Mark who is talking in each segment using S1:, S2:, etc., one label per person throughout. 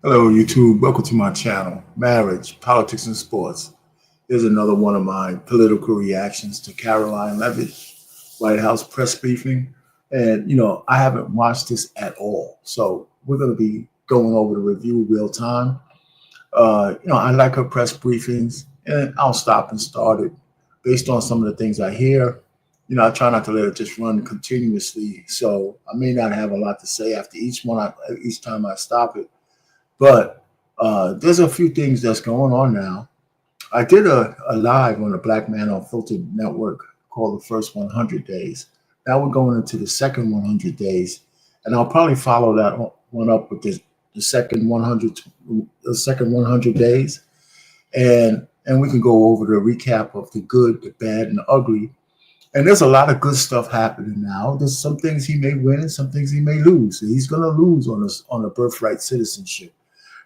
S1: Hello, YouTube. Welcome to my channel, Marriage, Politics, and Sports. Here's another one of my political reactions to Caroline Levitt, White House press briefing. And, I haven't watched this at all. So we're going to be going over the review real time. I like her press briefings, and I'll stop and start it based on some of the things I hear. I try not to let it just run continuously. So I may not have a lot to say after each time I stop it. But there's a few things that's going on now. I did a live on the Black Man Unfiltered network called the First 100 Days. Now we're going into the second 100 days, and I'll probably follow that one up with the second 100 days, and we can go over the recap of the good, the bad, and the ugly. And there's a lot of good stuff happening now. There's some things he may win and some things he may lose. He's going to lose on a birthright citizenship.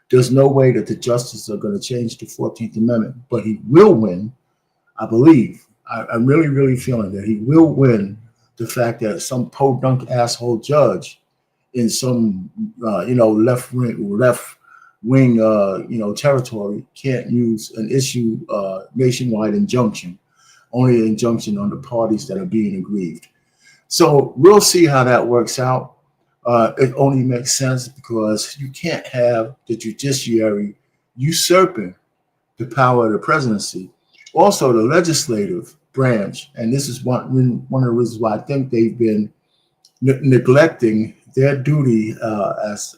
S1: There's no way that the justices are going to change the 14th Amendment, but he will win, I believe. I'm really, really feeling that he will win the fact that some podunk asshole judge in some, left wing, territory can't use an nationwide injunction, only an injunction on the parties that are being aggrieved. So we'll see how that works out. It only makes sense because you can't have the judiciary usurping the power of the presidency. Also, the legislative branch, and this is one of the reasons why I think they've been neglecting their duty as,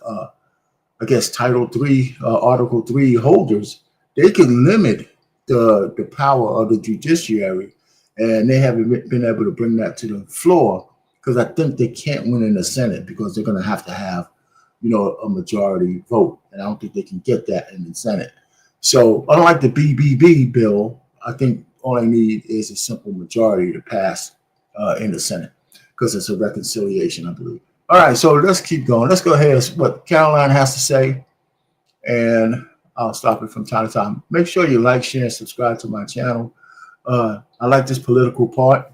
S1: Title III, Article 3 holders. They can limit the power of the judiciary, and they haven't been able to bring that to the floor. Because I think they can't win in the Senate because they're going to have, a majority vote. And I don't think they can get that in the Senate. So unlike the BBB bill, I think all they need is a simple majority to pass in the Senate because it's a reconciliation, I believe. All right, so let's keep going. Let's go ahead and what Caroline has to say. And I'll stop it from time to time. Make sure you like, share, and subscribe to my channel. I like this political part.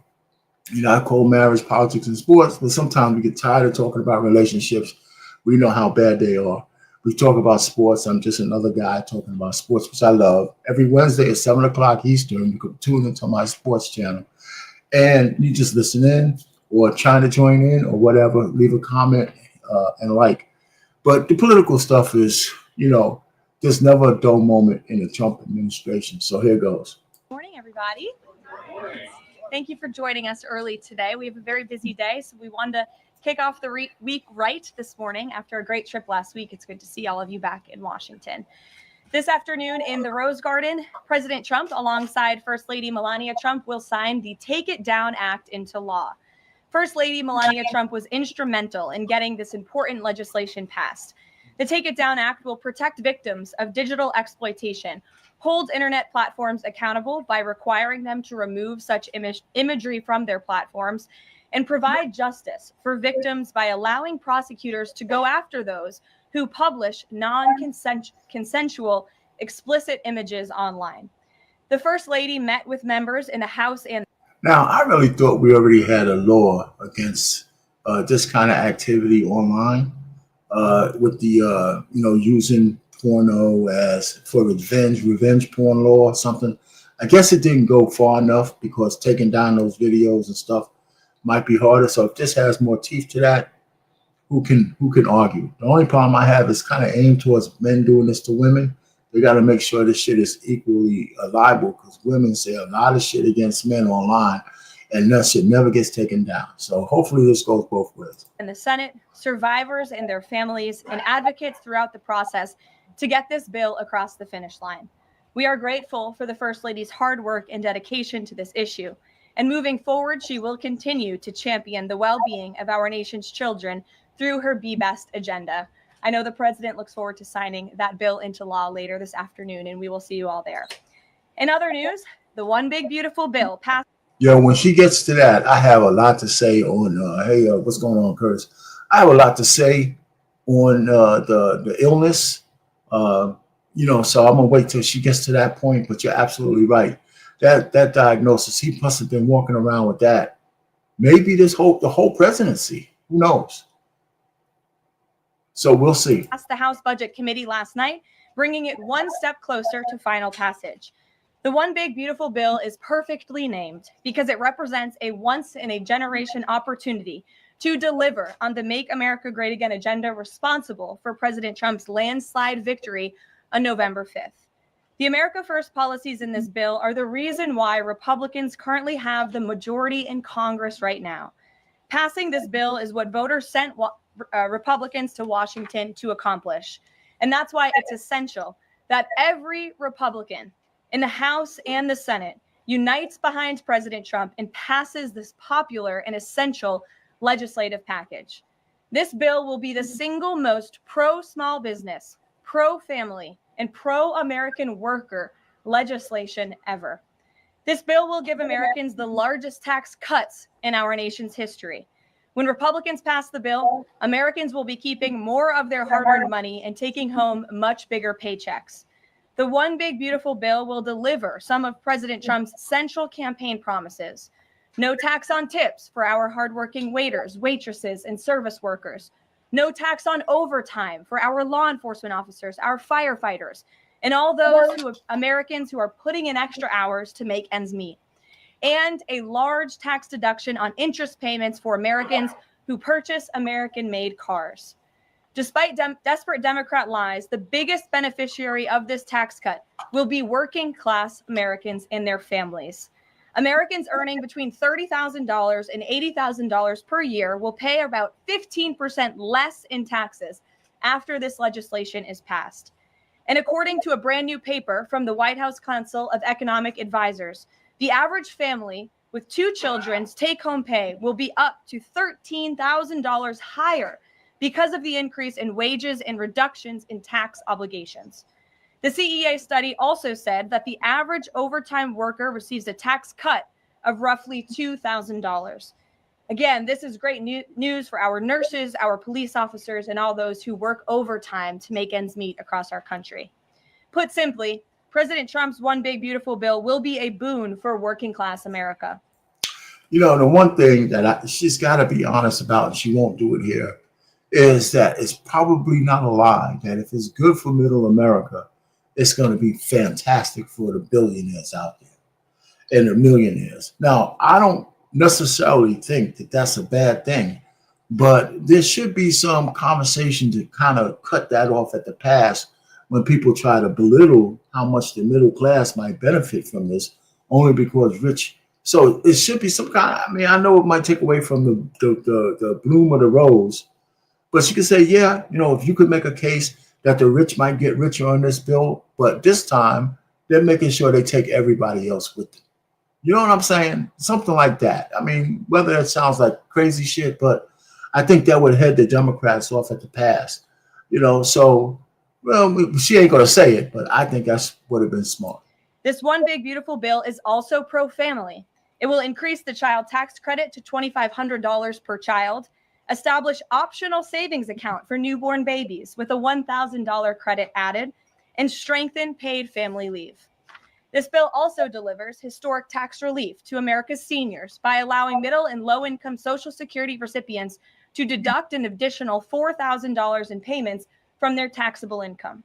S1: I call marriage, politics, and sports, but sometimes we get tired of talking about relationships. We know how bad they are. We talk about sports. I'm just another guy talking about sports, which I love. Every Wednesday at 7 o'clock Eastern, you can tune into my sports channel. And you just listen in or trying to join in or whatever, leave a comment and like. But the political stuff is, there's never a dull moment in the Trump administration. So here goes.
S2: Good morning, everybody. Thank you for joining us early today. We have a very busy day, so we wanted to kick off the week right this morning after a great trip last week. It's good to see all of you back in Washington. This afternoon in the Rose Garden, President Trump, alongside First Lady Melania Trump, will sign the Take It Down Act into law. First Lady Melania Trump was instrumental in getting this important legislation passed. The Take It Down Act will protect victims of digital exploitation, hold internet platforms accountable by requiring them to remove such imagery from their platforms, and provide justice for victims by allowing prosecutors to go after those who publish non-consensual explicit images online. The First Lady met with members in the House and
S1: Now, I really thought we already had a law against this kind of activity online with the, using porno as for revenge porn law or something. I guess it didn't go far enough because taking down those videos and stuff might be harder. So if this has more teeth to that, who can argue? The only problem I have is kind of aimed towards men doing this to women. They got to make sure this shit is equally liable because women say a lot of shit against men online, and that shit never gets taken down. So hopefully this goes both ways.
S2: In the Senate, survivors and their families, and advocates throughout the process to get this bill across the finish line. We are grateful for the First Lady's hard work and dedication to this issue. And moving forward, she will continue to champion the well-being of our nation's children through her Be Best agenda. I know the president looks forward to signing that bill into law later this afternoon, and we will see you all there. In other news, the One Big Beautiful Bill passed.
S1: When she gets to that, I have a lot to say on, hey, what's going on, Curtis? I have a lot to say on the illness. So I'm gonna wait till she gets to that point. But you're absolutely right. That diagnosis, he must have been walking around with that. Maybe the whole presidency. Who knows? So we'll see.
S2: Passed the House Budget Committee last night, bringing it one step closer to final passage. The One Big Beautiful Bill is perfectly named because it represents a once-in-a-generation opportunity to deliver on the Make America Great Again agenda responsible for President Trump's landslide victory on November 5th. The America First policies in this bill are the reason why Republicans currently have the majority in Congress right now. Passing this bill is what voters sent Republicans to Washington to accomplish. And that's why it's essential that every Republican in the House and the Senate unites behind President Trump and passes this popular and essential legislative package. This bill will be the single most pro-small business, pro-family, and pro-American worker legislation ever. This bill will give Americans the largest tax cuts in our nation's history. When Republicans pass the bill, Americans will be keeping more of their hard-earned money and taking home much bigger paychecks. The One Big Beautiful Bill will deliver some of President Trump's central campaign promises. No tax on tips for our hardworking waiters, waitresses, and service workers. No tax on overtime for our law enforcement officers, our firefighters, and all those Americans who are putting in extra hours to make ends meet. And a large tax deduction on interest payments for Americans who purchase American-made cars. Despite desperate Democrat lies, the biggest beneficiary of this tax cut will be working-class Americans and their families. Americans earning between $30,000 and $80,000 per year will pay about 15% less in taxes after this legislation is passed. And according to a brand new paper from the White House Council of Economic Advisors, the average family with 2 children's take-home pay will be up to $13,000 higher because of the increase in wages and reductions in tax obligations. The CEA study also said that the average overtime worker receives a tax cut of roughly $2,000. Again, this is great news for our nurses, our police officers, and all those who work overtime to make ends meet across our country. Put simply, President Trump's One Big Beautiful Bill will be a boon for working class America.
S1: You know, the one thing that she's got to be honest about, and she won't do it here, is that it's probably not a lie that if it's good for middle America, it's going to be fantastic for the billionaires out there and the millionaires. Now, I don't necessarily think that that's a bad thing, but there should be some conversation to kind of cut that off at the pass when people try to belittle how much the middle class might benefit from this only because rich. So it should be some kind, I mean, I know it might take away from the bloom of the rose, but you could say, yeah, you know, if you could make a case that the rich might get richer on this bill, but this time they're making sure they take everybody else with them. You know what I'm saying? Something like that. I mean, whether it sounds like crazy shit, but I think that would head the Democrats off at the pass. You know, so, well, she ain't going to say it, but I think that would have been smart.
S2: This One Big Beautiful Bill is also pro-family. It will increase the child tax credit to $2,500 per child, establish optional savings account for newborn babies with a $1,000 credit added, and strengthen paid family leave. This bill also delivers historic tax relief to America's seniors by allowing middle and low-income Social Security recipients to deduct an additional $4,000 in payments from their taxable income.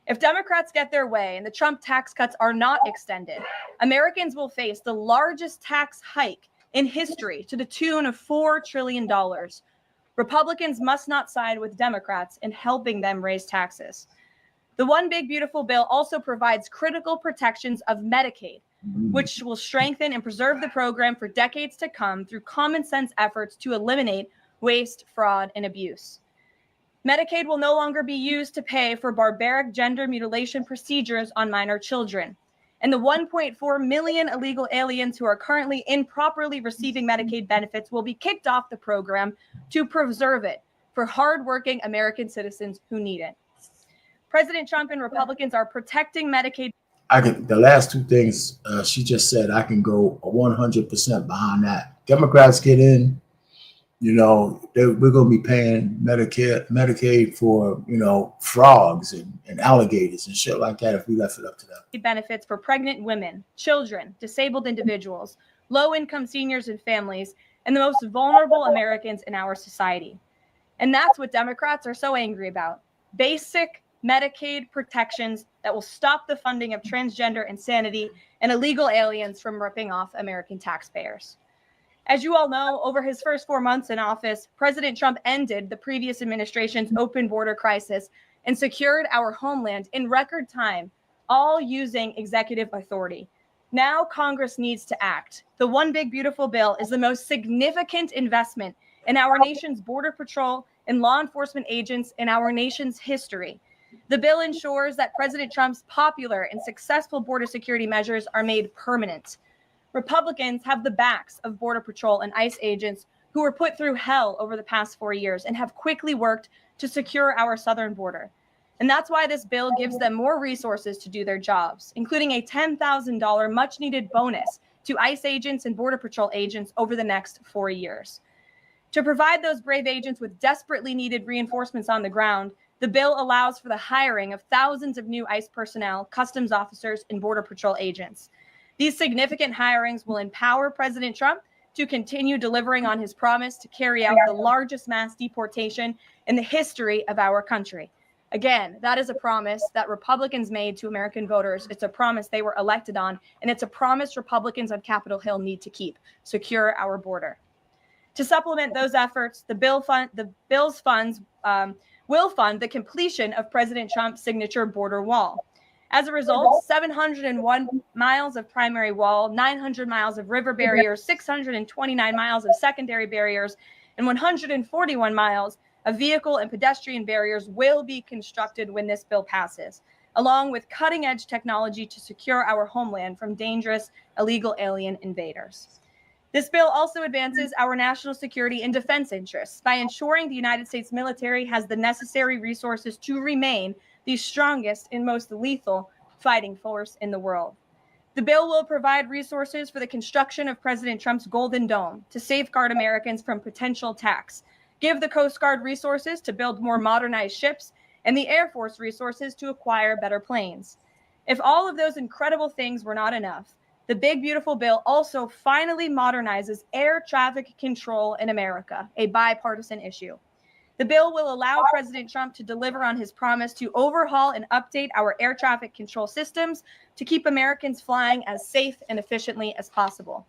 S2: If Democrats get their way and the Trump tax cuts are not extended, Americans will face the largest tax hike in history to the tune of $4 trillion. Republicans must not side with Democrats in helping them raise taxes. The One Big Beautiful Bill also provides critical protections of Medicaid, which will strengthen and preserve the program for decades to come through common sense efforts to eliminate waste, fraud, and abuse. Medicaid will no longer be used to pay for barbaric gender mutilation procedures on minor children. And the 1.4 million illegal aliens who are currently improperly receiving Medicaid benefits will be kicked off the program to preserve it for hardworking American citizens who need it. President Trump and Republicans are protecting Medicaid.
S1: The last two things she just said, I can go 100% behind that. Democrats get in, you know, we're going to be paying Medicaid for, you know, frogs and alligators and shit like that if we left it up to them.
S2: Benefits for pregnant women, children, disabled individuals, low-income seniors and families, and the most vulnerable Americans in our society. And that's what Democrats are so angry about. Basic Medicaid protections that will stop the funding of transgender insanity and illegal aliens from ripping off American taxpayers. As you all know, over his first 4 months in office, President Trump ended the previous administration's open border crisis and secured our homeland in record time, all using executive authority. Now Congress needs to act. The One Big Beautiful Bill is the most significant investment in our nation's border patrol and law enforcement agents in our nation's history. The bill ensures that President Trump's popular and successful border security measures are made permanent. Republicans have the backs of Border Patrol and ICE agents who were put through hell over the past 4 years and have quickly worked to secure our southern border. And that's why this bill gives them more resources to do their jobs, including a $10,000 much-needed bonus to ICE agents and Border Patrol agents over the next 4 years. To provide those brave agents with desperately needed reinforcements on the ground, the bill allows for the hiring of thousands of new ICE personnel, customs officers, and Border Patrol agents. These significant hirings will empower President Trump to continue delivering on his promise to carry out the largest mass deportation in the history of our country. Again, that is a promise that Republicans made to American voters. It's a promise they were elected on, and it's a promise Republicans on Capitol Hill need to keep: secure our border. To supplement those efforts, the bill's funds will fund the completion of President Trump's signature border wall. As a result, 701 miles of primary wall, 900 miles of river barriers, 629 miles of secondary barriers, and 141 miles of vehicle and pedestrian barriers will be constructed when this bill passes, along with cutting-edge technology to secure our homeland from dangerous illegal alien invaders. This bill also advances our national security and defense interests by ensuring the United States military has the necessary resources to remain the strongest and most lethal fighting force in the world. The bill will provide resources for the construction of President Trump's Golden Dome to safeguard Americans from potential attacks, give the Coast Guard resources to build more modernized ships, and the Air Force resources to acquire better planes. If all of those incredible things were not enough, the Big Beautiful Bill also finally modernizes air traffic control in America, a bipartisan issue. The bill will allow President Trump to deliver on his promise to overhaul and update our air traffic control systems to keep Americans flying as safe and efficiently as possible.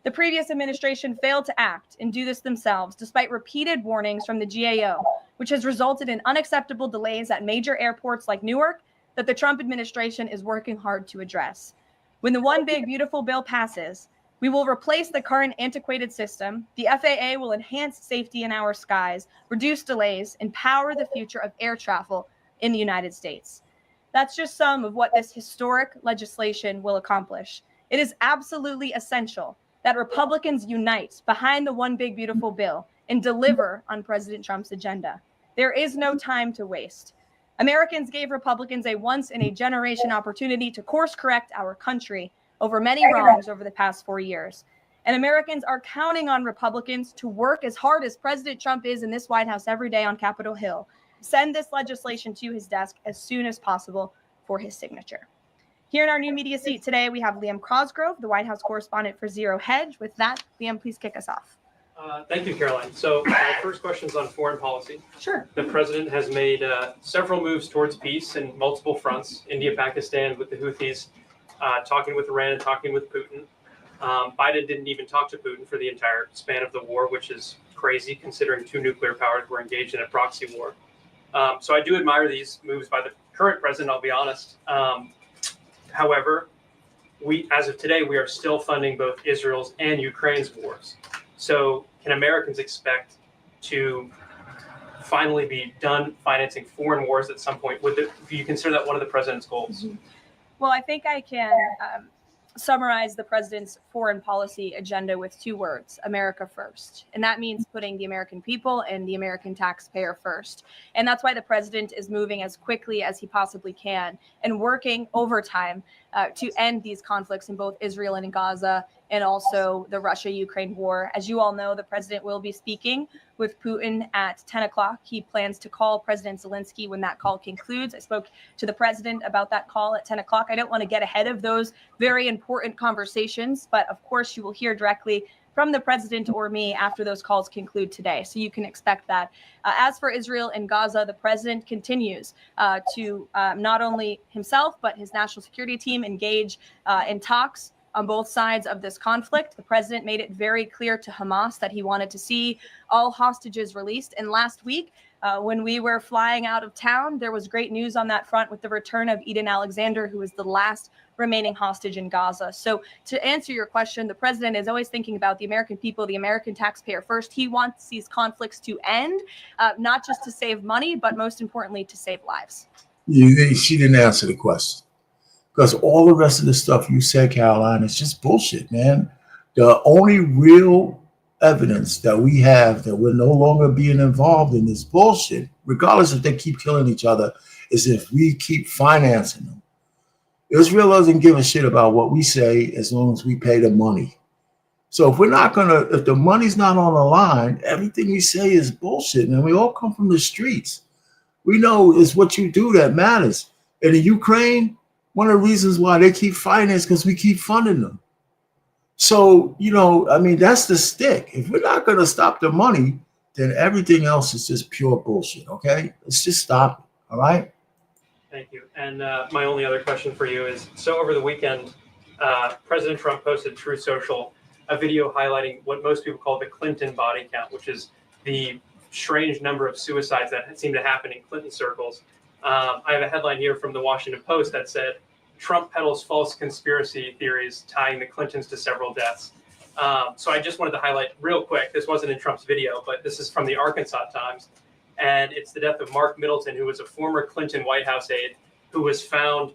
S2: The previous administration failed to act and do this themselves, despite repeated warnings from the GAO, which has resulted in unacceptable delays at major airports like Newark that the Trump administration is working hard to address. When the One Big Beautiful Bill passes, we will replace the current antiquated system. The FAA will enhance safety in our skies, reduce delays, and power the future of air travel in the United States. That's just some of what this historic legislation will accomplish. It is absolutely essential that Republicans unite behind the One Big Beautiful Bill and deliver on President Trump's agenda. There is no time to waste. Americans gave Republicans a once-in-a-generation opportunity to course-correct our country over many wrongs over the past 4 years. And Americans are counting on Republicans to work as hard as President Trump is in this White House every day on Capitol Hill. Send this legislation to his desk as soon as possible for his signature. Here in our new media seat today, we have Liam Cosgrove, the White House correspondent for Zero Hedge. With that, Liam, please kick us off.
S3: Thank you, Caroline. So my first question is on foreign policy.
S2: Sure.
S3: The president has made several moves towards peace in multiple fronts: India, Pakistan with the Houthis, talking with Iran and talking with Putin. Biden didn't even talk to Putin for the entire span of the war, which is crazy considering two nuclear powers were engaged in a proxy war. So I do admire these moves by the current president, I'll be honest. However, as of today, we are still funding both Israel's and Ukraine's wars. So can Americans expect to finally be done financing foreign wars at some point? Do you consider that one of the president's goals?
S2: Mm-hmm. Well, I think I can summarize the president's foreign policy agenda with 2 words: America first. And that means putting the American people and the American taxpayer first. And that's why the president is moving as quickly as he possibly can and working overtime to end these conflicts in both Israel and in Gaza, and also the Russia-Ukraine war. As you all know, the president will be speaking with Putin at 10 o'clock. He plans to call President Zelensky when that call concludes. I spoke to the president about that call at 10 o'clock. I don't want to get ahead of those very important conversations, but of course you will hear directly from the president or me after those calls conclude today. So you can expect that. As for Israel and Gaza, the president continues to not only himself, but his national security team engage in talks on both sides of this conflict. The president made it very clear to Hamas that he wanted to see all hostages released. And last week, when we were flying out of town, there was great news on that front with the return of Eden Alexander, who is the last remaining hostage in Gaza. So to answer your question, the president is always thinking about the American people, the American taxpayer first. He wants these conflicts to end, not just to save money, but most importantly, to save lives.
S1: She didn't answer the question. Because all the rest of the stuff you said, Caroline, is just bullshit, man. The only real evidence that we have that we're no longer being involved in this bullshit, regardless if they keep killing each other, is if we keep financing them. Israel doesn't give a shit about what we say as long as we pay the money. So if if the money's not on the line, everything we say is bullshit, and we all come from the streets. We know it's what you do that matters. And in Ukraine, one of the reasons why they keep fighting is because we keep funding them. So, that's the stick. If we're not going to stop the money, then everything else is just pure bullshit, okay? Let's just stop it, all right?
S3: Thank you. And my only other question for you is, so over the weekend, President Trump posted Truth Social a video highlighting what most people call the Clinton body count, which is the strange number of suicides that seem to happen in Clinton circles. I have a headline here from the Washington Post that said, Trump peddles false conspiracy theories tying the Clintons to several deaths. So I just wanted to highlight real quick, this wasn't in Trump's video, but this is from the Arkansas Times. And it's the death of Mark Middleton, who was a former Clinton White House aide, who was found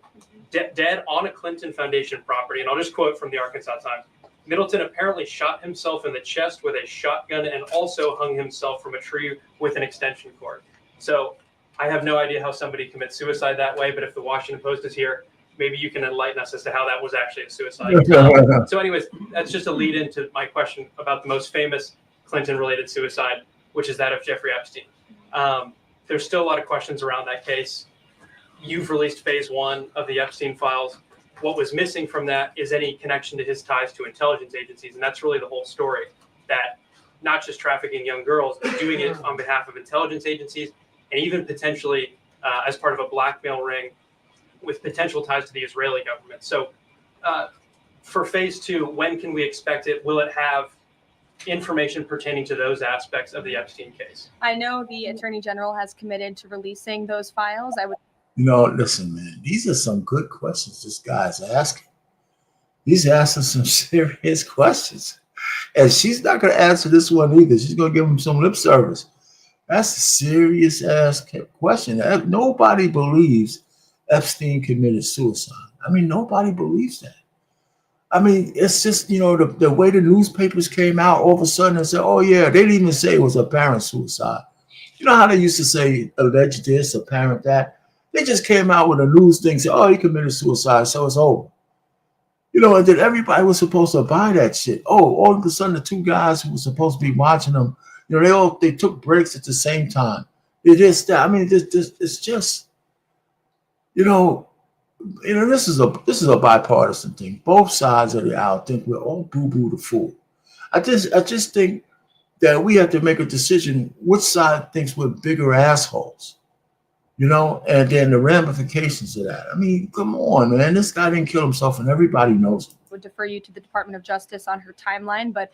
S3: dead on a Clinton Foundation property. And I'll just quote from the Arkansas Times. Middleton apparently shot himself in the chest with a shotgun and also hung himself from a tree with an extension cord. So I have no idea how somebody commits suicide that way, but if the Washington Post is here, maybe you can enlighten us as to how that was actually a suicide. So anyways, that's just a lead into my question about the most famous Clinton-related suicide, which is that of Jeffrey Epstein. There's still a lot of questions around that case. You've released phase 1 of the Epstein files. What was missing from that is any connection to his ties to intelligence agencies, and that's really the whole story, that not just trafficking young girls, but doing it on behalf of intelligence agencies, and even potentially as part of a blackmail ring with potential ties to the Israeli government. So for phase 2, when can we expect it? Will it have information pertaining to those aspects of the Epstein case?
S2: I know the Attorney General has committed to releasing those files.
S1: Listen, man, these are some good questions this guy's asking. He's asking some serious questions. And she's not going to answer this one either. She's going to give him some lip service. That's a serious ass question. Nobody believes Epstein committed suicide. Nobody believes that. It's just, the way the newspapers came out all of a sudden and said, oh, yeah, they didn't even say it was apparent suicide. You know how they used to say alleged this, apparent that? They just came out with a news thing, said, oh, he committed suicide, so it's over. And then everybody was supposed to buy that shit. Oh, all of a sudden, the two guys who were supposed to be watching them, they took breaks at the same time. It's just, this is a bipartisan thing. Both sides of the aisle think we're all boo-boo the fool. I just think that we have to make a decision which side thinks we're bigger assholes. And then the ramifications of that. Come on, man. This guy didn't kill himself, and everybody knows it.
S2: Would defer you to the Department of Justice on her timeline, but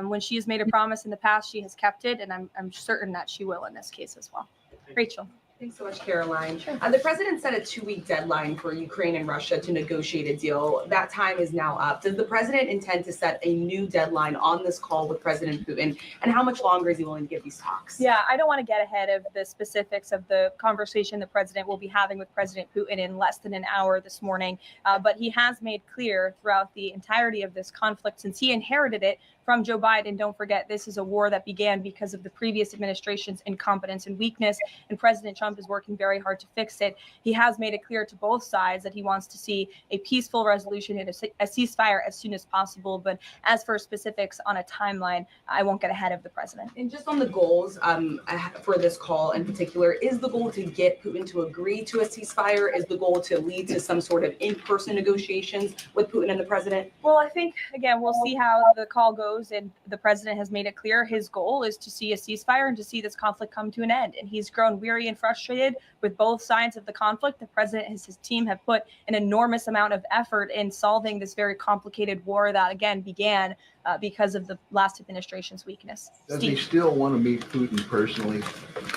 S2: when she has made a promise in the past, she has kept it, and I'm certain that she will in this case as well. Rachel.
S4: Thanks so much, Caroline.
S2: Sure.
S4: The president set a 2-week deadline for Ukraine and Russia to negotiate a deal. That time is now up. Does the president intend to set a new deadline on this call with President Putin? And how much longer is he willing to give these talks?
S2: Yeah, I don't want to get ahead of the specifics of the conversation the president will be having with President Putin in less than an hour this morning. But he has made clear throughout the entirety of this conflict, since he inherited it from Joe Biden. Don't forget, this is a war that began because of the previous administration's incompetence and weakness, and President Trump is working very hard to fix it. He has made it clear to both sides that he wants to see a peaceful resolution and a ceasefire as soon as possible. But as for specifics on a timeline, I won't get ahead of the president.
S4: And just on the goals for this call in particular, is the goal to get Putin to agree to a ceasefire? Is the goal to lead to some sort of in-person negotiations with Putin and the president?
S2: Well, I think, again, we'll see how the call goes goes, and the president has made it clear his goal is to see a ceasefire and to see this conflict come to an end. And he's grown weary and frustrated with both sides of the conflict. The president and his team have put an enormous amount of effort in solving this very complicated war that, again, began because of the last administration's weakness.
S5: Does he still want to meet Putin personally?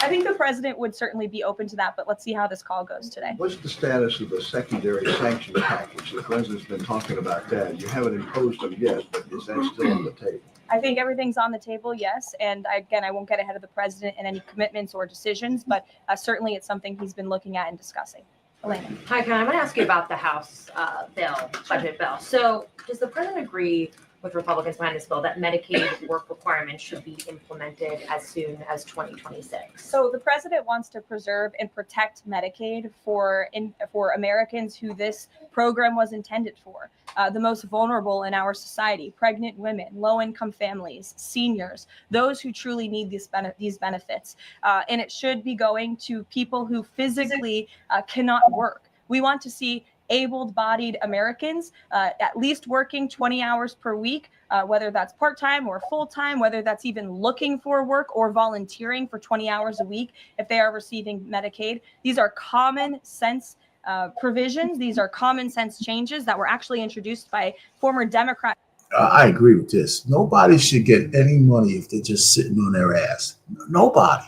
S2: I think the president would certainly be open to that, but let's see how this call goes today.
S5: What's the status of the secondary sanctions package? The president's been talking about that. You haven't imposed them yet, but is that still on the table?
S2: I think everything's on the table, yes. And again, I won't get ahead of the president in any commitments or decisions, but certainly it's something he's been looking at and discussing. Elena.
S6: Hi, Ken. I'm going to ask you about the House budget bill. So does the president agree with Republicans behind this bill that Medicaid work requirements should be implemented as soon as 2026?
S2: So the president wants to preserve and protect Medicaid for Americans who this program was intended for, the most vulnerable in our society: pregnant women, low-income families, seniors, those who truly need these benefits. And it should be going to people who physically cannot work. We want to see able-bodied Americans at least working 20 hours per week, whether that's part-time or full-time, whether that's even looking for work or volunteering for 20 hours a week if they are receiving Medicaid. These are common sense provisions. These are common sense changes that were actually introduced by former Democrat.
S1: I agree with this. Nobody should get any money if they're just sitting on their ass. Nobody.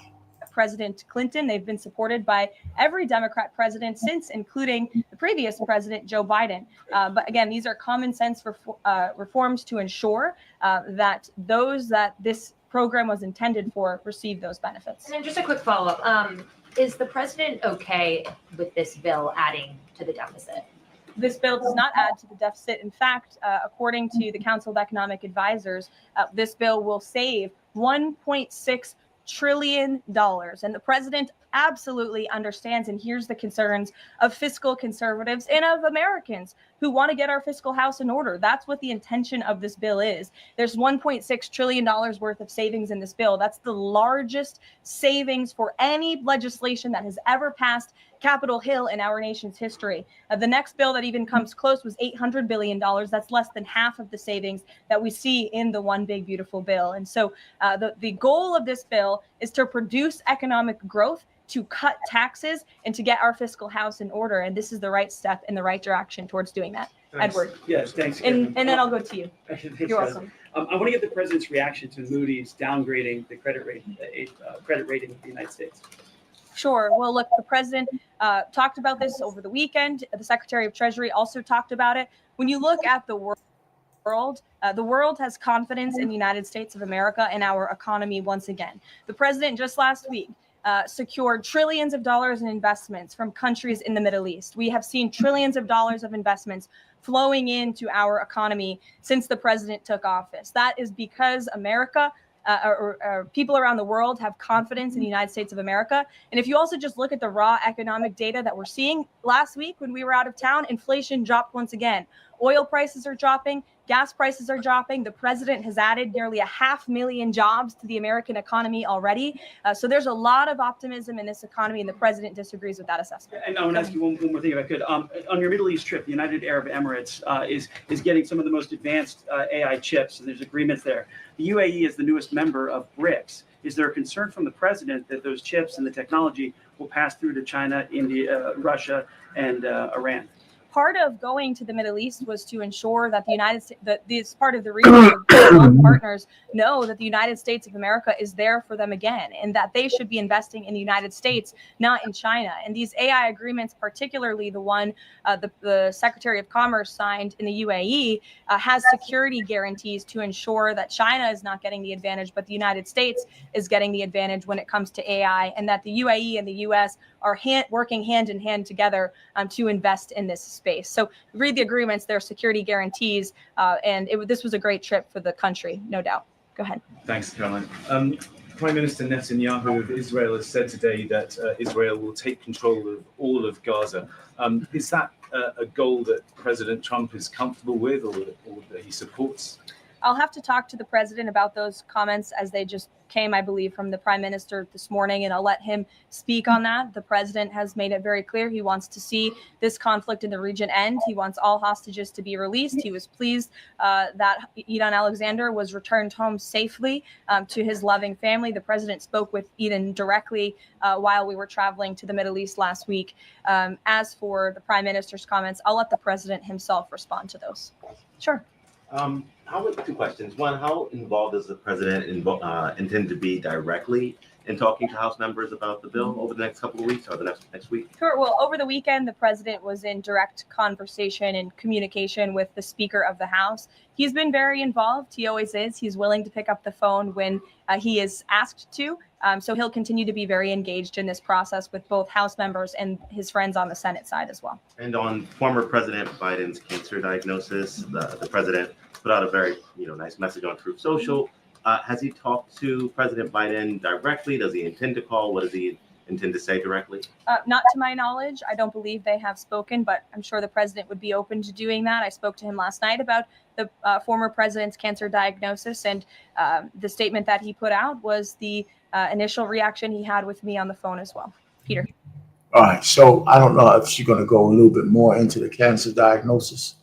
S2: President Clinton. They've been supported by every Democrat president since, including the previous president, Joe Biden. But again, these are common sense reforms to ensure that those that this program was intended for receive those benefits.
S6: And then just a quick follow-up. Is the president okay with this bill adding to the deficit?
S2: This bill does not add to the deficit. In fact, according to the Council of Economic Advisors, this bill will save $1.6 trillion. And the president absolutely understands and hears the concerns of fiscal conservatives and of Americans who want to get our fiscal house in order. That's what the intention of this bill is. There's $1.6 trillion worth of savings in this bill. That's the largest savings for any legislation that has ever passed Capitol Hill in our nation's history. The next bill that even comes close was $800 billion. That's less than half of the savings that we see in the One Big Beautiful Bill. And so the goal of this bill is to produce economic growth, to cut taxes, and to get our fiscal house in order. And this is the right step in the right direction towards doing that.
S7: Thanks.
S2: Edward.
S7: Yes, thanks.
S2: And then I'll go to you.
S7: Thanks,
S2: You're welcome.
S7: I want to get the president's reaction to Moody's downgrading the credit rating of the United States.
S2: Sure. Well, look, the president talked about this over the weekend. The Secretary of Treasury also talked about it. When you look at the world has confidence in the United States of America and our economy once again. The president just last week secured trillions of dollars in investments from countries in the Middle East. We have seen trillions of dollars of investments flowing into our economy since the president took office. That is because America or people around the world have confidence in the United States of America. And if you also just look at the raw economic data that we're seeing last week when we were out of town, inflation dropped once again. Oil prices are dropping. Gas prices are dropping. The president has added nearly 500,000 jobs to the American economy already. So there's a lot of optimism in this economy, and the president disagrees with that assessment.
S7: And I want to ask you one more thing, if I could. On your Middle East trip, the United Arab Emirates is getting some of the most advanced AI chips, and there's agreements there. The UAE is the newest member of BRICS. Is there a concern from the president that those chips and the technology will pass through to China, India, Russia, and Iran?
S2: Part of going to the Middle East was to ensure that the United States, that this part of the region, both partners know that the United States of America is there for them again, and that they should be investing in the United States, not in China. And these AI agreements, particularly the one the Secretary of Commerce signed in the UAE, has security guarantees to ensure that China is not getting the advantage, but the United States is getting the advantage when it comes to AI, and that the UAE and the U.S. are working hand in hand together to invest in this space. So read the agreements, there are security guarantees, and this was a great trip for the country, no doubt. Go ahead.
S8: Thanks, Caroline. Prime Minister Netanyahu of Israel has said today that Israel will take control of all of Gaza. Is that a goal that President Trump is comfortable with or that he supports?
S2: I'll have to talk to the president about those comments as they just came, I believe, from the prime minister this morning, and I'll let him speak on that. The president has made it very clear he wants to see this conflict in the region end. He wants all hostages to be released. He was pleased that Eden Alexander was returned home safely to his loving family. The president spoke with Eden directly while we were traveling to the Middle East last week. As for the prime minister's comments, I'll let the president himself respond to those. Sure.
S9: Two questions. One, how involved does the president intend to be directly in talking to House members about the bill over the next couple of weeks or the next week?
S2: Sure. Well, over the weekend, the president was in direct conversation and communication with the Speaker of the House. He's been very involved. He always is. He's willing to pick up the phone when he is asked to. So he'll continue to be very engaged in this process with both House members and his friends on the Senate side as well.
S9: And on former President Biden's cancer diagnosis, the president put out a very nice message on Truth Social. Has he talked to President Biden directly? Does he intend to call? What does he intend to say directly?
S2: Not to my knowledge. I don't believe they have spoken, but I'm sure the president would be open to doing that. I spoke to him last night about the former president's cancer diagnosis, and the statement that he put out was the initial reaction he had with me on the phone as well. Peter.
S1: All right. So I don't know if she's going to go a little bit more into the cancer diagnosis,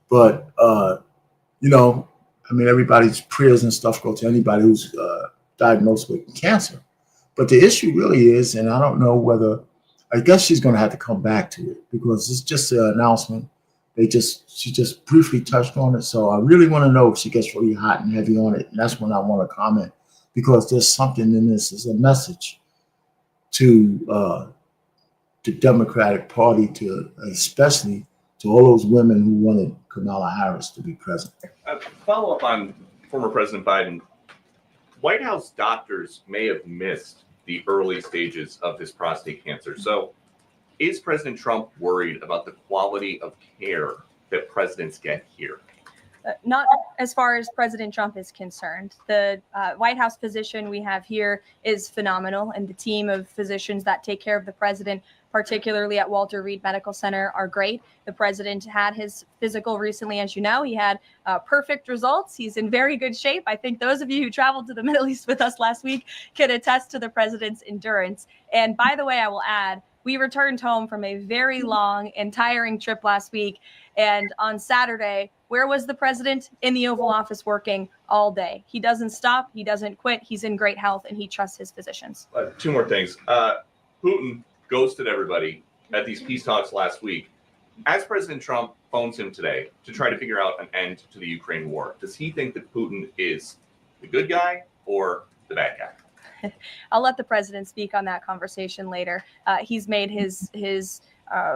S1: but, everybody's prayers and stuff go to anybody who's diagnosed with cancer. But the issue really is, and I don't know whether, I guess she's going to have to come back to it because it's just an announcement. She just briefly touched on it. So I really want to know if she gets really hot and heavy on it. And that's when I want to comment, because there's something in this as a message to the Democratic Party, especially to all those women who wanted Kamala Harris to be president.
S10: Follow up on former President Biden. White House doctors may have missed the early stages of his prostate cancer. So is President Trump worried about the quality of care that presidents get here?
S2: Not as far as President Trump is concerned. The White House physician we have here is phenomenal, and the team of physicians that take care of the president, particularly at Walter Reed Medical Center, are great. The president had his physical recently, as you know. He had perfect results. He's in very good shape. I think those of you who traveled to the Middle East with us last week can attest to the president's endurance. And by the way, I will add, we returned home from a very long and tiring trip last week. And on Saturday, where was the president? In the Oval Office working all day. He doesn't stop. He doesn't quit. He's in great health, and he trusts his physicians.
S10: Two more things. Putin ghosted everybody at these peace talks last week. As President Trump phones him today to try to figure out an end to the Ukraine war, does he think that Putin is the good guy or the bad guy?
S2: I'll let the president speak on that conversation later. He's made his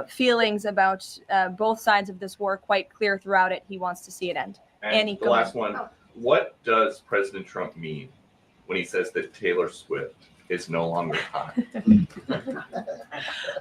S2: feelings about both sides of this war quite clear throughout it. He wants to see it end.
S10: And
S2: Annie,
S10: the last one, what does President Trump mean when he says that Taylor Swift is no longer hot?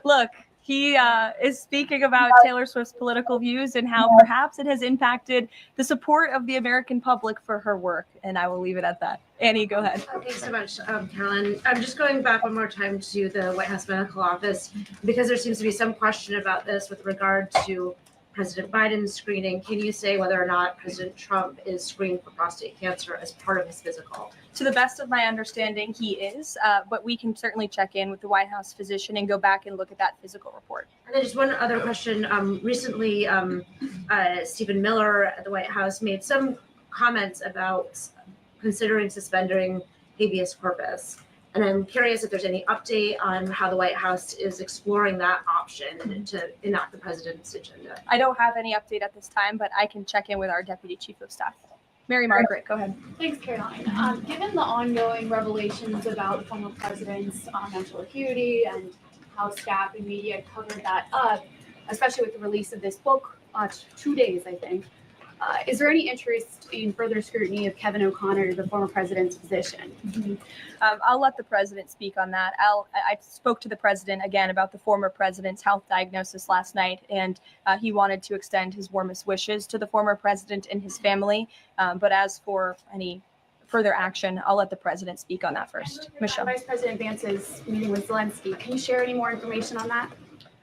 S2: Look, he is speaking about Taylor Swift's political views and how perhaps it has impacted the support of the American public for her work. And I will leave it at that. Annie, go ahead.
S11: Thanks so much, Carolyn. I'm just going back one more time to the White House Medical Office, because there seems to be some question about this with regard to President Biden's screening. Can you say whether or not President Trump is screened for prostate cancer as part of his physical?
S2: To the best of my understanding, he is, but we can certainly check in with the White House physician and go back and look at that physical report.
S11: And then just one other question. Recently, Stephen Miller at the White House made some comments about considering suspending habeas corpus. And I'm curious if there's any update on how the White House is exploring that option to enact the president's agenda.
S2: I don't have any update at this time, but I can check in with our Deputy Chief of Staff. Mary Margaret, go ahead.
S12: Thanks, Caroline. Given the ongoing revelations about the former president's mental acuity and how staff and media covered that up, especially with the release of this book, 2 days, I think, is there any interest in further scrutiny of Kevin O'Connor, the former president's physician?
S2: I'll let the president speak on that. I spoke to the president again about the former president's health diagnosis last night, and he wanted to extend his warmest wishes to the former president and his family. But as for any further action, I'll let the president speak on that first. Michelle.
S12: Vice President Vance's meeting with Zelensky. Can you share any more information on that?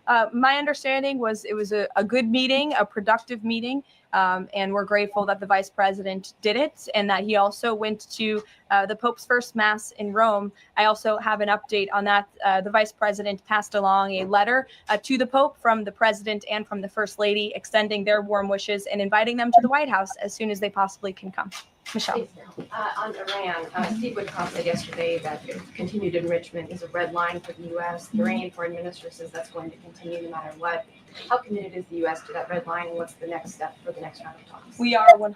S2: My understanding was it was a good meeting, a productive meeting, and we're grateful that the vice president did it and that he also went to the Pope's first Mass in Rome. I also have an update on that. The vice president passed along a letter to the Pope from the president and from the First Lady, extending their warm wishes and inviting them to the White House as soon as they possibly can come. Michelle.
S6: On Iran, Steve Witkoff said yesterday that continued enrichment is a red line for the U.S. The Iranian foreign minister says that's going to continue no matter what. How committed is the U.S. to that red line, and what's the next step for the next round of talks?
S2: We are 100%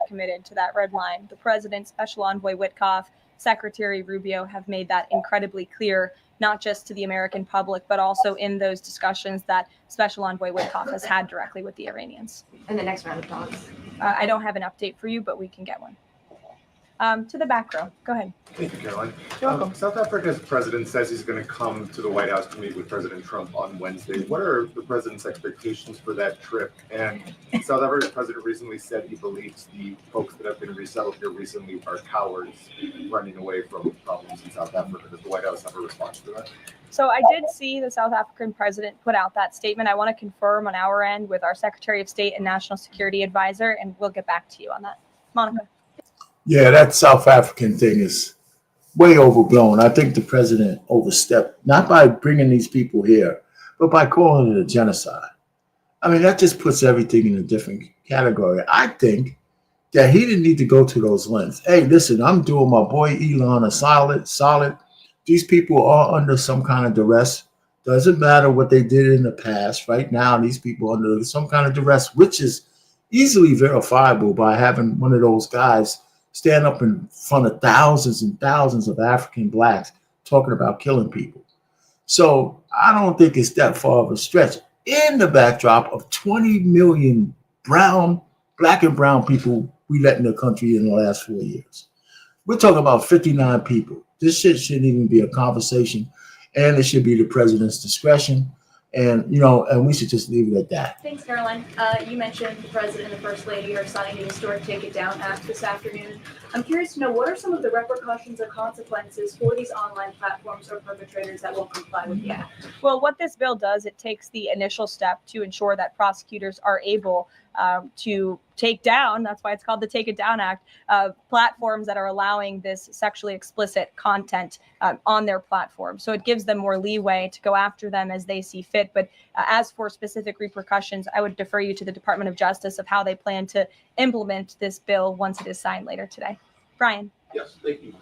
S2: committed to that red line. The president, Special Envoy Witkoff, Secretary Rubio have made that incredibly clear, not just to the American public, but also in those discussions that Special Envoy Witkoff has had directly with the Iranians.
S6: And the next round of talks?
S2: I don't have an update for you, but we can get one. To the back row. Go ahead.
S13: Thank you, Caroline.
S2: You're welcome.
S13: South Africa's president says he's going to come to the White House to meet with President Trump on Wednesday. What are the president's expectations for that trip? And South Africa's president recently said he believes the folks that have been resettled here recently are cowards running away from problems in South Africa. Does the White House have a response to that?
S2: So I did see the South African president put out that statement. I want to confirm on our end with our Secretary of State and National Security Advisor, and we'll get back to you on that. Monica.
S1: Yeah, that South African thing is way overblown. I think the president overstepped, not by bringing these people here, but by calling it a genocide. I mean, that just puts everything in a different category. I think that he didn't need to go to those lengths. Hey, listen, I'm doing my boy Elon a solid. These people are under some kind of duress. Doesn't matter what they did in the past. Right now, these people are under some kind of duress, which is easily verifiable by having one of those guys stand up in front of thousands and thousands of African blacks talking about killing people. So I don't think it's that far of a stretch in the backdrop of 20 million black and brown people we let in the country in the last 4 years. We're talking about 59 people. This shit shouldn't even be a conversation, and it should be the president's discretion. And, and we should just leave it at that.
S12: Thanks, Caroline. You mentioned the president and the first lady are signing the historic Take It Down Act this afternoon. I'm curious to know, what are some of the repercussions or consequences for these online platforms or perpetrators that won't comply with the act?
S2: Well, what this bill does, it takes the initial step to ensure that prosecutors are able to take down, that's why it's called the Take It Down Act, platforms that are allowing this sexually explicit content on their platform. So it gives them more leeway to go after them as they see fit. But as for specific repercussions, I would defer you to the Department of Justice of how they plan to implement this bill once it is signed later today. Brian.
S14: Yes, thank you.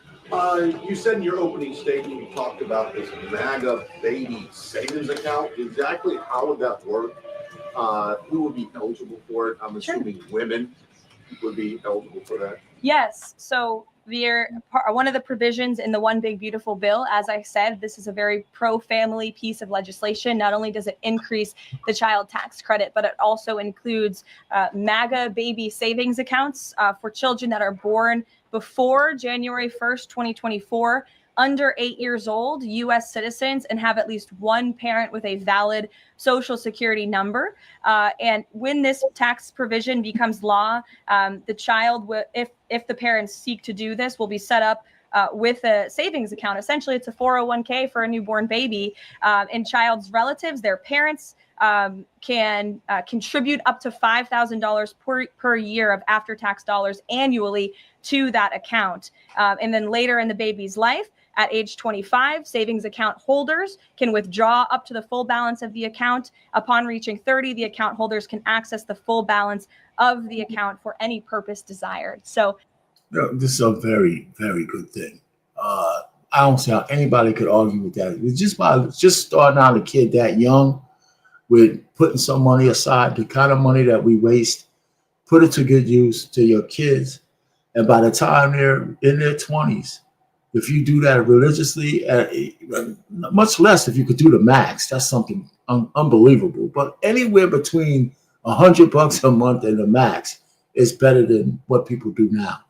S14: You said in your opening statement, you talked about this MAGA baby savings account. Exactly how would that work? Who would be eligible for it? I'm assuming women would be eligible for that.
S2: Yes. So one of the provisions in the One Big Beautiful Bill, as I said, this is a very pro-family piece of legislation. Not only does it increase the child tax credit, but it also includes MAGA baby savings accounts for children that are born before January 1st, 2024, under 8 years old, U.S. citizens, and have at least one parent with a valid Social Security number. And when this tax provision becomes law, the child, if the parents seek to do this, will be set up with a savings account. Essentially, it's a 401k for a newborn baby. And child's relatives, their parents, can contribute up to $5,000 per year of after-tax dollars annually to that account. And then later in the baby's life, at age 25, savings account holders can withdraw up to the full balance of the account. Upon reaching 30, the account holders can access the full balance of the account for any purpose desired. So
S1: this is a very, very good thing. I don't see how anybody could argue with that. It's just starting out a kid that young with putting some money aside, the kind of money that we waste, put it to good use to your kids. And by the time they're in their 20s, if you do that religiously, much less if you could do the max, that's something unbelievable. But anywhere between $100 a month and the max is better than what people do now.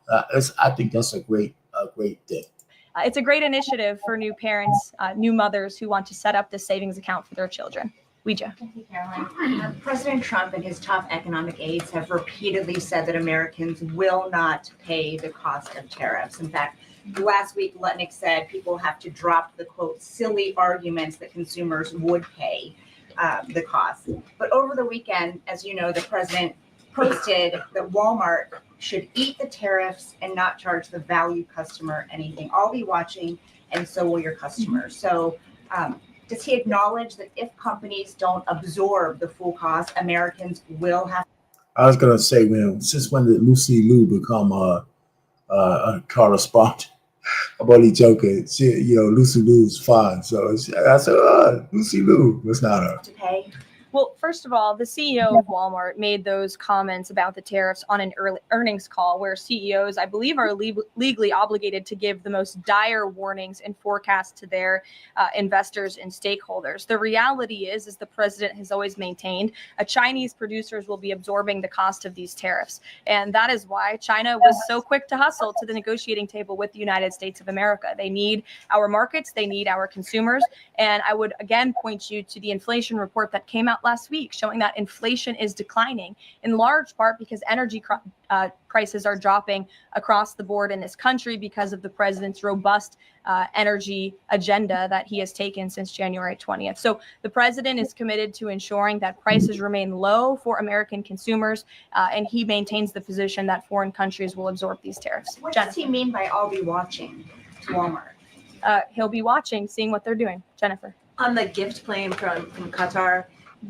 S1: I think that's a great thing.
S2: It's a great initiative for new parents, new mothers who want to set up this savings account for their children. Ouija.
S15: Thank you, Caroline. President Trump and his tough economic aides have repeatedly said that Americans will not pay the cost of tariffs. In fact, last week, Lutnick said people have to drop the, quote, silly arguments that consumers would pay. the cost. But over the weekend, as you know, the president posted that Walmart should eat the tariffs and not charge the value customer anything. I'll be watching, and so will your customers. So does he acknowledge that if companies don't absorb the full cost, Americans will have?
S1: I was gonna say, since when did Lucy Liu become a correspondent? I'm only joking. Lucy Liu's fine. So I said, Lucy Liu, that's not her.
S15: To pay?
S2: Well, first of all, the CEO of Walmart made those comments about the tariffs on an early earnings call where CEOs, I believe, are legally obligated to give the most dire warnings and forecasts to their investors and stakeholders. The reality is the president has always maintained, Chinese producers will be absorbing the cost of these tariffs. And that is why China was so quick to hustle to the negotiating table with the United States of America. They need our markets, they need our consumers. And I would again point you to the inflation report that came out last week showing that inflation is declining in large part because energy prices are dropping across the board in this country because of the president's robust energy agenda that he has taken since January 20th. So the president is committed to ensuring that prices remain low for American consumers, and he maintains the position that foreign countries will absorb these tariffs.
S15: What does he mean by I'll be watching to Walmart?
S2: He'll be watching, seeing what they're doing. Jennifer.
S16: On the gift plane from Qatar,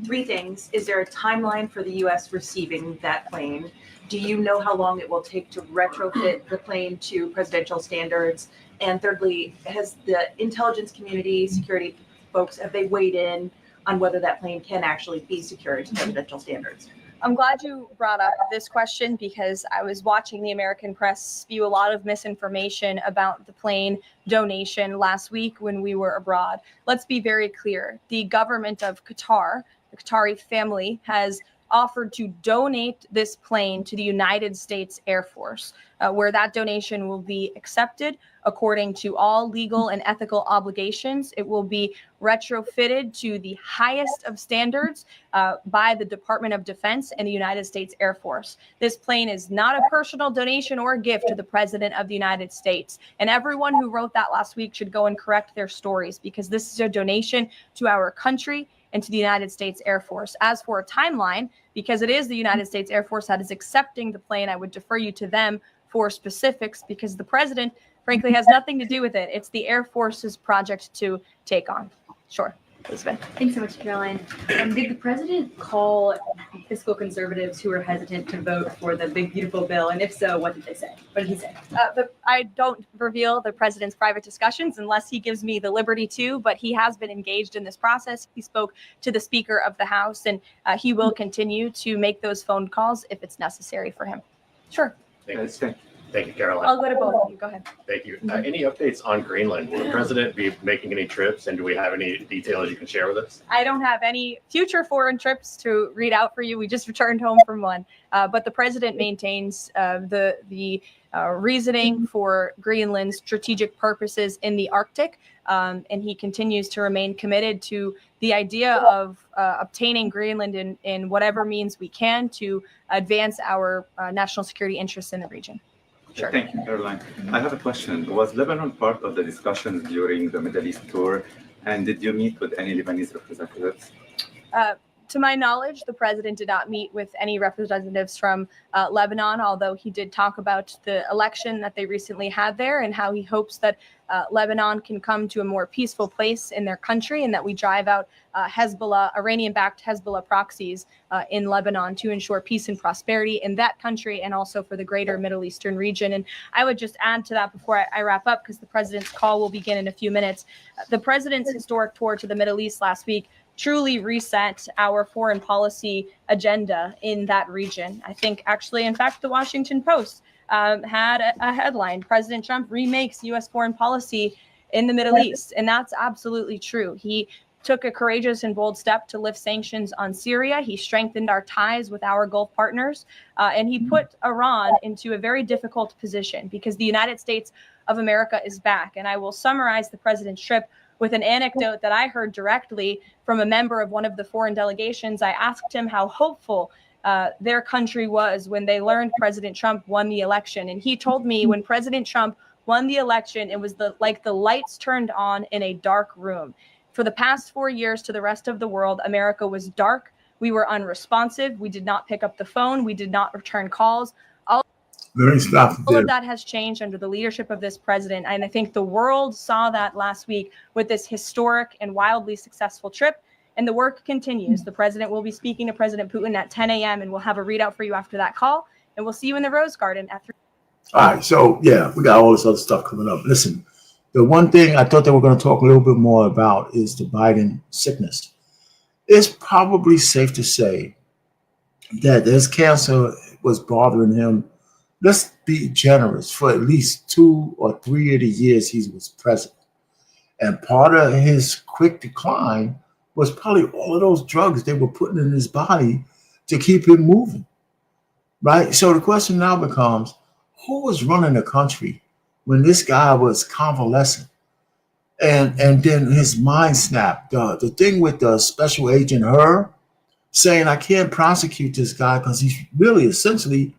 S16: 3 things. Is there a timeline for the U.S. receiving that plane? Do you know how long it will take to retrofit the plane to presidential standards? And thirdly, has the intelligence community, security folks, have they weighed in on whether that plane can actually be secured to presidential standards?
S2: I'm glad you brought up this question because I was watching the American press spew a lot of misinformation about the plane donation last week when we were abroad. Let's be very clear. The government of Qatar, the Qatari family, has offered to donate this plane to the United States Air Force, where that donation will be accepted according to all legal and ethical obligations. It will be retrofitted to the highest of standards by the Department of Defense and the United States Air Force. This plane is not a personal donation or a gift to the President of the United States. And everyone who wrote that last week should go and correct their stories because this is a donation to our country and to the United States Air Force. As for a timeline, because it is the United States Air Force that is accepting the plane, I would defer you to them for specifics because the president, frankly, has nothing to do with it. It's the Air Force's project to take on. Sure. Elizabeth.
S17: Thanks so much, Caroline. Did the president call fiscal conservatives who are hesitant to vote for the big, beautiful bill? And if so, what did they say? What did he say?
S2: I don't reveal the president's private discussions unless he gives me the liberty to, but he has been engaged in this process. He spoke to the Speaker of the House, and he will continue to make those phone calls if it's necessary for him. Sure.
S18: Thank you, Caroline.
S2: I'll go to both of you. Go ahead.
S18: Thank you. Any updates on Greenland? Will the president be making any trips, and do we have any details you can share with us?
S2: I don't have any future foreign trips to read out for you. We just returned home from one. But the president maintains the reasoning for Greenland's strategic purposes in the Arctic. And he continues to remain committed to the idea of obtaining Greenland in whatever means we can to advance our national security interests in the region. Sure.
S19: Thank you, Caroline. I have a question. Was Lebanon part of the discussions during the Middle East tour? And did you meet with any Lebanese representatives?
S2: To my knowledge, the president did not meet with any representatives from Lebanon, although he did talk about the election that they recently had there and how he hopes that Lebanon can come to a more peaceful place in their country and that we drive out Hezbollah, Iranian-backed Hezbollah proxies in Lebanon to ensure peace and prosperity in that country and also for the greater Middle Eastern region. And I would just add to that before I wrap up, because the president's call will begin in a few minutes. The president's historic tour to the Middle East last week truly reset our foreign policy agenda in that region. I think actually, in fact, the Washington Post had a headline, President Trump remakes U.S. foreign policy in the Middle East. And that's absolutely true. He took a courageous and bold step to lift sanctions on Syria. He strengthened our ties with our Gulf partners, and he put Iran into a very difficult position because the United States of America is back. And I will summarize the president's trip with an anecdote that I heard directly from a member of one of the foreign delegations. I asked him how hopeful their country was when they learned President Trump won the election. And he told me when President Trump won the election, it was like the lights turned on in a dark room. For the past 4 years to the rest of the world, America was dark. We were unresponsive. We did not pick up the phone. We did not return calls. All of that has changed under the leadership of this president. And I think the world saw that last week with this historic and wildly successful trip. And the work continues. The president will be speaking to President Putin at 10 a.m. and we'll have a readout for you after that call. And we'll see you in the Rose Garden at 3.
S1: All right. So, yeah, we got all this other stuff coming up. Listen, the one thing I thought they were going to talk a little bit more about is the Biden sickness. It's probably safe to say that this cancer was bothering him. Let's be generous, for at least 2 or 3 of the years he was president. And part of his quick decline was probably all of those drugs they were putting in his body to keep him moving, right? So the question now becomes, who was running the country when this guy was convalescent? And then his mind snapped. The thing with the special agent, her, saying, I can't prosecute this guy because he's really essentially,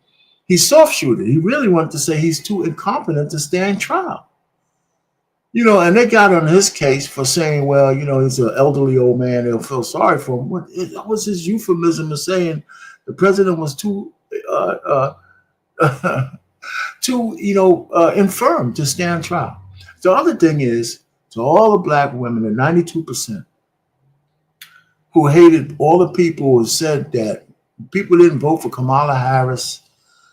S1: he's soft shooted. He really wanted to say he's too incompetent to stand trial. You know, and they got on his case for saying, well, you know, he's an elderly old man. They'll feel sorry for him. That was his euphemism of saying the president was too, infirm to stand trial. The other thing is, to all the black women, the 92% who hated all the people who said that people didn't vote for Kamala Harris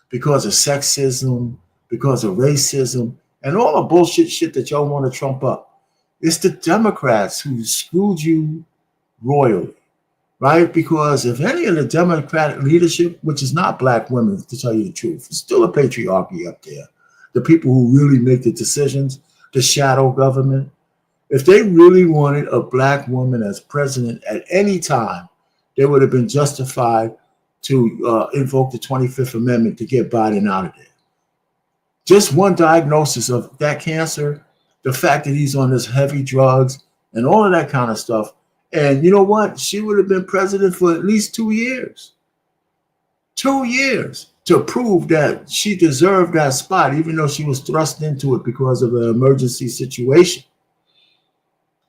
S1: because of sexism, because of racism, and all the bullshit shit that y'all want to trump up. It's the Democrats who screwed you royally, right? Because if any of the Democratic leadership, which is not black women, to tell you the truth, it's still a patriarchy up there. The people who really make the decisions, the shadow government, if they really wanted a black woman as president at any time, they would have been justified to invoke the 25th Amendment to get Biden out of there. Just one diagnosis of that cancer, the fact that he's on this heavy drugs and all of that kind of stuff. And you know what? She would have been president for at least 2 years. 2 years to prove that she deserved that spot, even though she was thrust into it because of an emergency situation.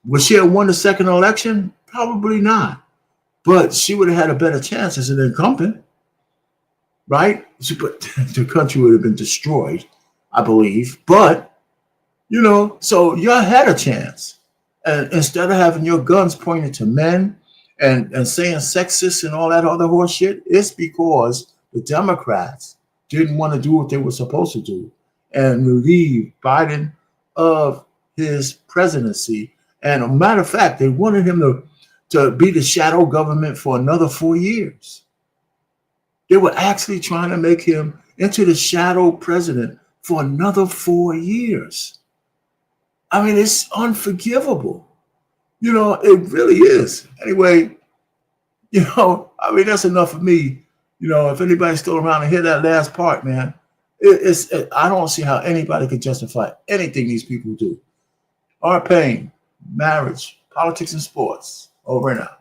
S1: Would she have won the second election? Probably not. But she would have had a better chance as an incumbent, right? But the country would have been destroyed, I believe. But, you know, so you had a chance. And instead of having your guns pointed to men and saying sexist and all that other horse shit, it's because the Democrats didn't want to do what they were supposed to do and relieve Biden of his presidency. And a matter of fact, they wanted him to be the shadow government for another 4 years. They were actually trying to make him into the shadow president for another 4 years. I mean, it's unforgivable. You know, it really is. Anyway, you know, I mean, that's enough of me. You know, if anybody's still around to hear that last part, man, I don't see how anybody could justify anything these people do. Our pain, marriage, politics, and sports. Over and out.